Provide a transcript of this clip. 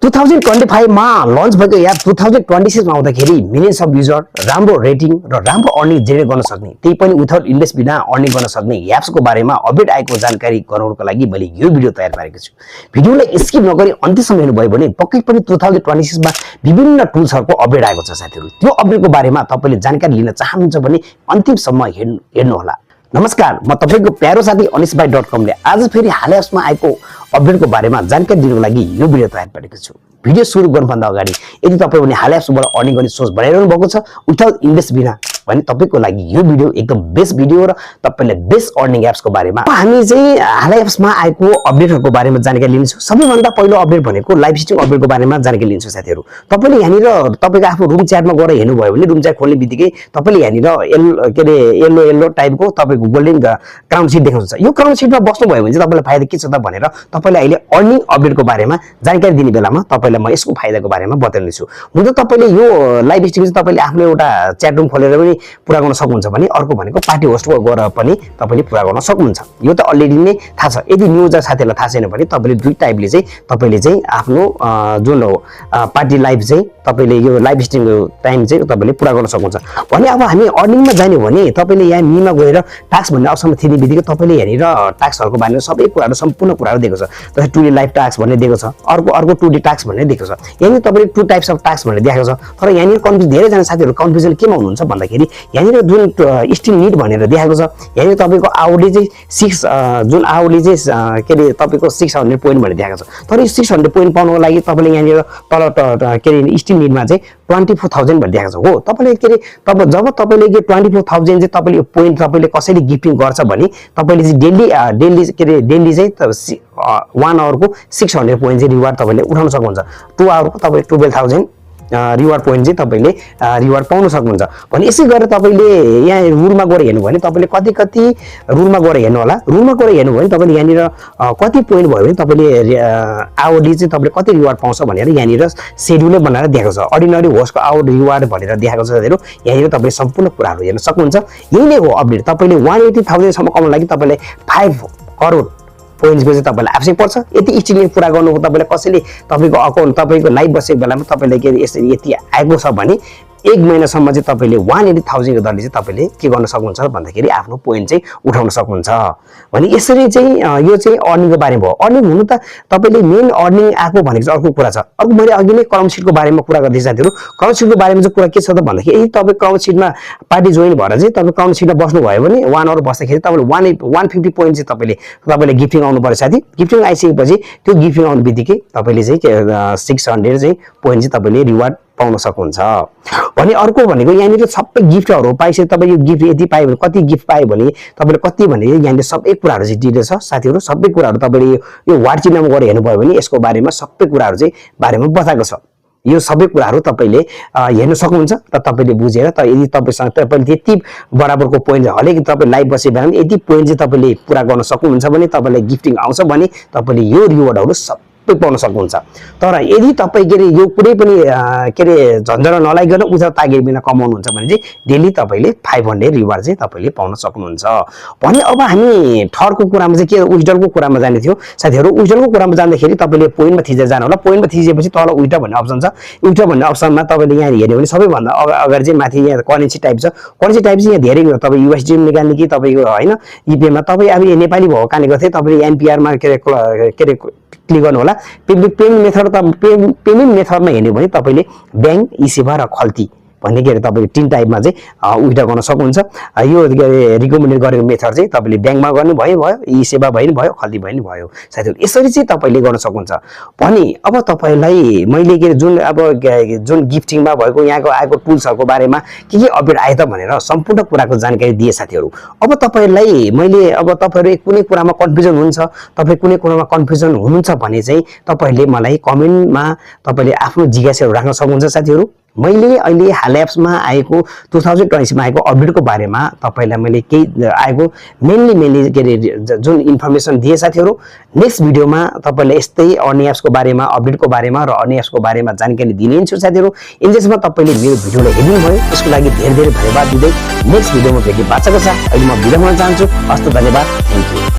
2025 मा लन्च भएको एप 2026 मा आउँदाखेरि मिलियन्स अफ युजर, राम्रो रेटिङ र राम्रो अर्निङ जेनेरेट गर्न सक्ने, त्यही पनि विदाउट इन्भेस्ट बिना अर्निङ गर्न सक्ने एप्सको बारेमा अपडेट आएको जानकारी गराउनको लागि मैले यो भिडियो तयार पारेको छु। भिडियोलाई स्किप नगरी अन्त्यसम्म हेर्नुभयो भने पक्कै पनि 2026 मा विभिन्न टुल्सहरुको अपडेट आएको छ साथीहरु। त्यो अपडेटको बारेमा तपाईले जानकारी लिन चाहनुहुन्छ भने अन्तिमसम्म हेर्नु होला। नमस्कार, म तपाईको प्यारो साथी अनिशभाइ.com ले आज फेरि हालै एप्समा आएको अपडेटको बारेमा जानकारी दिनको लागि यो भिडियो तयार पारेको छु। भिडियो सुरु गर्नुभन्दा अगाडि यदि तपाई पनि हालै एप्सबाट अर्निङ गर्ने सोच बनाइरहनु भएको छ विदाउट इन्भेस्ट बिना भने तपाईको लागि यो भिडियो एकदम बेस्ट भिडियो र तपाईले बेस्ट अर्निङ एप्सको बारेमा हामी चाहिँ हालै एप्समा आएको अपडेटहरुको बारेमा जानकारी लिन्छौं। सबैभन्दा पहिलो अपडेट भनेको लाइभ स्ट्रिम अपडेटको बारेमा जानकारी लिन्छौं साथीहरु। तपाईले यहाँनिर तपाईको आफ्नो रुम च्याटमा गएर हेर्नु भयो भने रुम च्याट खोल्ने बित्तिकै तपाईले यहाँनिर येलो टाइपको तपाईको गोल्डन क्राउन शीट देख्नुहुन्छ। यो क्राउन शीटमा बस्नु भयो भने चाहिँ तपाईलाई फाइदा के छ त भनेर तपाईलाई अहिले अर्निङ अपडेटको बारेमा जानकारी दिने बेलामा तपाईलाई म यसको फाइदाको बारेमा बताउने छु। हुन त तपाईले यो लाइभ स्ट्रिम चाहिँ तपाईले आफ्नो एउटा च्याट रुम खोलेर पनि पूरा गर्न सक्नुहुन्छ भने अर्को भनेको पार्टी होस्ट गरेर पनि तपाईले पूरा गर्न सक्नुहुन्छ। यो त अलरेडी नै थाहा छ। यदि न्यू युजर साथीहरुलाई थाहा छैन भने तपाईले दुई टाइपले चाहिँ तपाईले चाहिँ आफ्नो जुन पार्टी लाइभ चाहिँ तपाईले यो लाइभ स्ट्रिमको टाइम चाहिँ तपाईले पूरा गर्न सक्नुहुन्छ। भने अब हामी अर्निङमा जाने भने तपाईले यहाँ नीमा गएर टास्क भन्ने अप्सनमा थिच्ने बित्तिकै तपाईले यहाँनिर टास्कहरुको बारेमा सबै कुराहरु सम्पूर्ण कुराहरु दिएको छ। जस्तै टुडे लाइभ टास्क भन्ने दिएको छ, अर्को टुडे टास्क भन्ने दिएको छ। यहाँनिर तपाईले टु टाइप्स अफ टास्क भन्ने देखाएको छ। तर यहाँनिर कन्फ्युज धेरै जना साथीहरु कन्फ्युजन केमा हुनुहुन्छ भन्दाखेरि यहाँनिर जुन स्टिल नीड भनेर देखाएको छ, यहाँनिर तपाईको आवली चाहिँ 6 जुन आवली चाहिँ के रे तपाईको 600 पोइन्ट भनेर देखाएको छ। तर यो 600 पोइन्ट पाउनको लागि तपाईले यहाँनिर तल के रे स्टिल नीडमा चाहिँ 24000 भनेर देखाएको छ। हो तपाईले के रे जब तपाईले यो 24000 चाहिँ तपाईले यो पोइन्ट तपाईले कसैले गिफ्टिङ गर्छ भने तपाईले चाहिँ डेली के रे डेली चाहिँ 1 आवरको 600 पोइन्ट चाहिँ रिवार्ड तपाईले उठाउन सक्नुहुन्छ। 2 आवरको तपाईले 12000 रिवार्ड पोइन्ट चाहिँ तपाईले रिवार्ड पाउन सक्नुहुन्छ। भने यसै गरेर तपाईले यहाँ रुलमा गएर हेर्नु भने तपाईले कति रुलमा गएर हेर्नु होला। रुलमा गएर हेर्नु भने तपाईले यहाँनिर कति पोइन्ट भयो भने तपाईले आवरली चाहिँ तपाईले कति रिवार्ड पाउँछ भनेर यहाँनिर शेड्युलै बनाएर दिएको छ। अर्डिनरी होस्टको आवर रिवार्ड भनेर दिएको छ साथीहरु। यहाँनिर तपाईले सम्पूर्ण कुराहरु हेर्न सक्नुहुन्छ। यही नै हो अपडेट। तपाईले 180000 सम्म कमाउन लागि तपाईले 5 करोड पोइन्ट्स चाहिँ तपाईलाई आवश्यक पर्छ। यति स्टिल पूरा गर्नु हो तपाईले कसैले तपाईको अकाउन्ट तपाईको लाइभ बसेको बेलामा तपाईले के यसरी यति आएको छ भने 1 महिनासम्म चाहिँ तपाईले 180000 को दरले चाहिँ तपाईले के गर्न सक्नुहुन्छ भन्दाखेरि आफ्नो पोइन्ट चाहिँ उठाउन सक्नुहुन्छ। भने यसरी चाहिँ यो चाहिँ अर्निङको बारेमा भयो। अर्निङ हुनु त तपाईले मेन अर्निङ आको भनेको चाहिँ अर्को कुरा छ। अर्को मैले अघि नै क्राउन शीटको बारेमा कुरा गर्दै साथीहरु। क्राउन शीटको बारेमा चाहिँ कुरा के छ त भन्दाखेरि यदि तपाई क्राउन शीटमा पार्टी जोइन भएर चाहिँ तपाई क्राउन शीटमा बस्नु भयो भने 1 आवर बस्दाखेरि तपाईले 150 पोइन्ट चाहिँ तपाईले गिफ्टिङ आउनु पर्छ साथी। गिफ्टिङ आइसकेपछि त्यो गिफ्टिङ आउनु बित्तिकै तपाईले चाहिँ 600 चाहिँ पोइन्ट चाहिँ तपाईले रिवार्ड पाउन सक्नुहुन्छ। भने अर्को भनेको यहाँनिर सबै गिफ्टहरु पाइसके तपाई यो गिफ्ट यति पाए भने कति गिफ्ट पाए भने तपाईले कति भने यहाँनिर सबै कुराहरु चाहिँ डिटेल छ साथीहरु। सबै कुराहरु तपाईले यो वाट चिन्हमा गएर हेर्नु भयो भने यसको बारेमा सबै कुराहरु चाहिँ बारेमा बताएको छ। यो सबै कुराहरु तपाईले हेर्न सक्नुहुन्छ र तपाईले बुझेर त यदि तपाईसँग तपाईले त्यति बराबरको पोइन्ट हलेक तपाई लाइभ बसे बेला यति पोइन्ट चाहिँ तपाईले पूरा गर्न सक्नुहुन्छ भने तपाईलाई गिफ्टिङ आउँछ भने तपाईले यो रिवार्डहरु पाउन सक्नुहुन्छ। तर यदि तपाई के रे यो कुनै पनि के रे झन्झट नलागिकन उता तागे बिना कमाउनुहुन्छ भने चाहिँ डेली तपाईले 500 रिवार्ड चाहिँ तपाईले पाउन सक्नुहुन्छ। भने अब हामी थर्डको कुरामा चाहिँ के विथड्रलको कुरामा जाने थियो साथीहरु। विथड्रलको कुरामा जाँदाखेरि तपाईले पोइन्टमा थिचेर जानु होला। पोइन्टमा थिचेपछि तल विथड्र भन्ने अप्सन छ। विथड्र भन्ने अप्सनमा तपाईले यहाँ हेर्यो भने सबैभन्दा अगाडि चाहिँ माथि यहाँ करेन्सी टाइप छ। करेन्सी टाइप चाहिँ यहाँ धेरै तपाई युएसडी निकाल्ने कि तपाईको हैन ईपीएम मा तपाई अब नेपाली भएको कारणले गर्दै तपाईले एनपीआर मा के रे क्लिक गर्नु होला। पेमेन्ट मेथडमा हेर्नु भने तपाईले बैंक, ई-सेवा र खल्ती भन्ने के तपाईले 3 टाइपमा चाहिँ विथड्र गर्न सक्नुहुन्छ। यो रिकमेन्डेड गरेको मेथड चाहिँ तपाईले बैंकमा गर्नु भयो, ई-सेवा भयो, खल्ती भयो साथीहरु। यसरी चाहिँ तपाईले गर्न सक्नुहुन्छ। भने अब तपाईलाई मैले के जुन गिफ्टिङमा भएको यहाँको आएको टुल्सहरुको बारेमा के अपडेट आयो त भनेर सम्पूर्ण कुराको जानकारी दिए साथीहरु। अब तपाईलाई मैले अब तपाईहरु कुनै कुरामा कन्फ्युजन हुन्छ, तपाई कुनै कुरामा कन्फ्युजन हुनुहुन्छ भने चाहिँ तपाईले मलाई कमेन्टमा तपाईले आफ्नो जिज्ञासाहरु राख्न सक्नुहुन्छ साथीहरु। मैले अहिले हालै एप्समा आएको 2026 मा आएको अपडेटको बारेमा तपाईलाई मैले केही आएको मेनली के रे जुन इन्फर्मेसन दिए साथीहरु। नेक्स्ट भिडियोमा तपाईलाई यस्तै अर्निङ एप्सको बारेमा अपडेटको बारेमा र अर्निङ एप्सको बारेमा जानकारी दिने छु साथीहरु। इन्जेसमा तपाईले मेरो भिडियोलाई हेर्नु भयो त्यसको लागि धेरै धेरै धन्यवाद दिदै नेक्स्ट भिडियोमा भेट्ने बाचाको साथ अहिले म बिदा हुन चाहन्छु। हस्त धन्यवाद। Thank you.